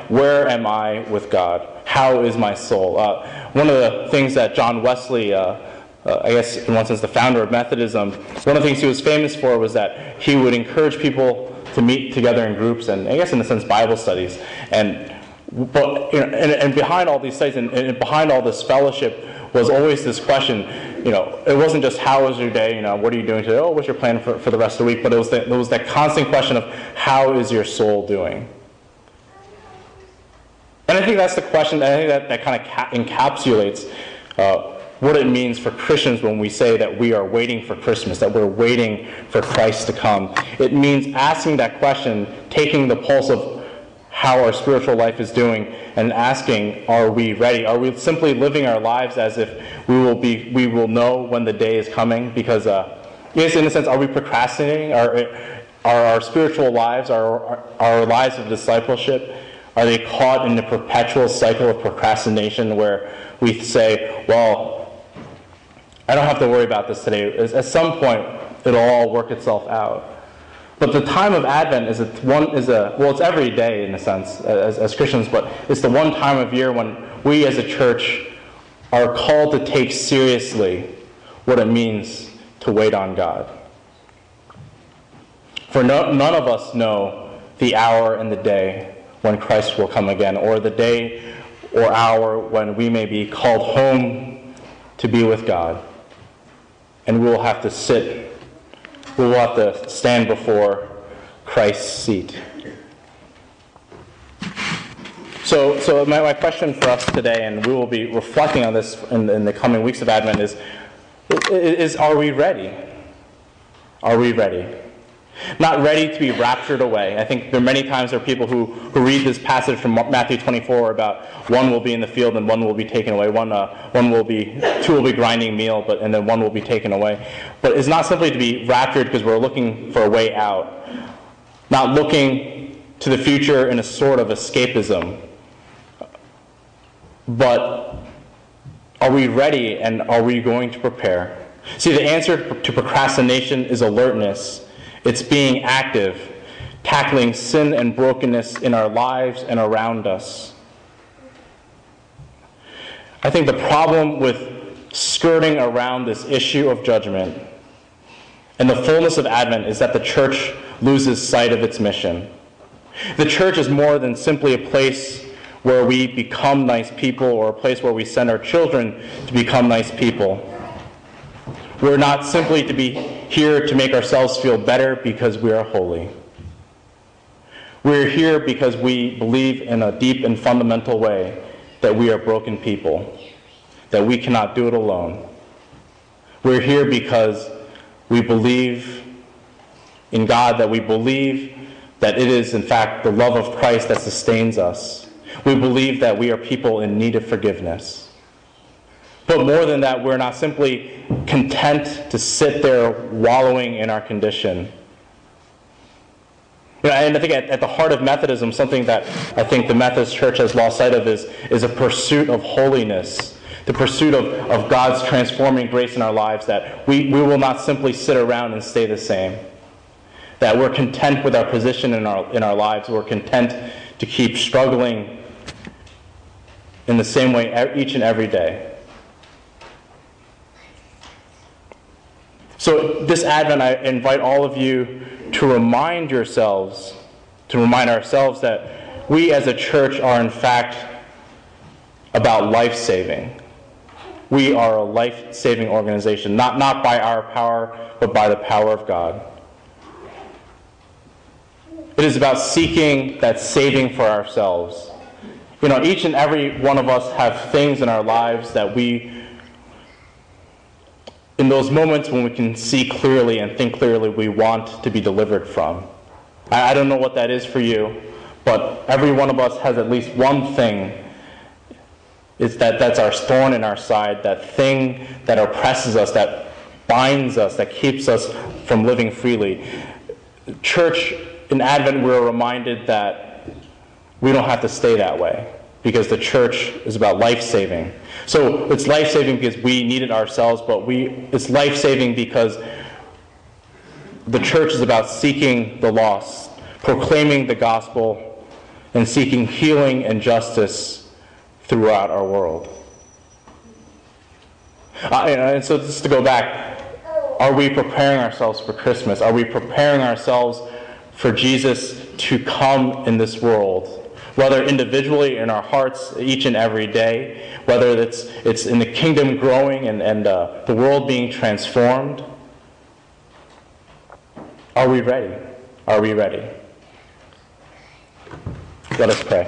where am I with God? How is my soul? One of the things that John Wesley, I guess in one sense the founder of Methodism, one of the things he was famous for was that he would encourage people to meet together in groups and, I guess in a sense, Bible studies. And behind all these studies and behind all this fellowship was always this question. It wasn't just how was your day, what are you doing today? Oh, what's your plan for the rest of the week? But it was that constant question of how is your soul doing? And I think that's the question. I think that kind of encapsulates what it means for Christians when we say that we are waiting for Christmas, that we're waiting for Christ to come. It means asking that question, taking the pulse of how our spiritual life is doing, and asking, are we ready? Are we simply living our lives as if we will know when the day is coming? Because, yes, in a sense, are we procrastinating? Are our spiritual lives, our lives of discipleship, are they caught in the perpetual cycle of procrastination where we say, well, I don't have to worry about this today. At some point, it'll all work itself out. But the time of Advent it's every day in a sense as Christians, but it's the one time of year when we as a church are called to take seriously what it means to wait on God. For none of us know the hour and the day when Christ will come again, or the day or hour when we may be called home to be with God. And we will have to stand before Christ's seat. So my question for us today, and we will be reflecting on this in the coming weeks of Advent, is are we ready? Are we ready? Not ready to be raptured away. I think there are many times there are people who read this passage from Matthew 24 about one will be in the field and one will be taken away. Two will be grinding meal, and then one will be taken away. But it's not simply to be raptured because we're looking for a way out. Not looking to the future in a sort of escapism. But are we ready and are we going to prepare? See, the answer to procrastination is alertness. It's being active, tackling sin and brokenness in our lives and around us. I think the problem with skirting around this issue of judgment and the fullness of Advent is that the church loses sight of its mission. The church is more than simply a place where we become nice people or a place where we send our children to become nice people. We're not simply to be here to make ourselves feel better because we are holy. We're here because we believe in a deep and fundamental way that we are broken people, that we cannot do it alone. We're here because we believe in God, that we believe that it is in fact the love of Christ that sustains us. We believe that we are people in need of forgiveness. But more than that, we're not simply content to sit there wallowing in our condition. And I think at the heart of Methodism, something that I think the Methodist Church has lost sight of is a pursuit of holiness, the pursuit of God's transforming grace in our lives, that we will not simply sit around and stay the same, that we're content with our position in our lives, we're content to keep struggling in the same way each and every day. So this Advent, I invite all of you to remind ourselves that we as a church are in fact about life-saving. We are a life-saving organization, not by our power, but by the power of God. It is about seeking that saving for ourselves. Each and every one of us have things in our lives that in those moments when we can see clearly and think clearly, we want to be delivered from. I don't know what that is for you, but every one of us has at least one thing. That's our thorn in our side, that thing that oppresses us, that binds us, that keeps us from living freely. Church, in Advent, we're reminded that we don't have to stay that way, because the church is about life-saving. So it's life-saving because we need it ourselves, but it's life-saving because the church is about seeking the lost, proclaiming the gospel, and seeking healing and justice throughout our world. And so just to go back, are we preparing ourselves for Christmas? Are we preparing ourselves for Jesus to come in this world? Whether individually in our hearts each and every day, whether it's in the kingdom growing and the world being transformed. Are we ready? Are we ready? Let us pray.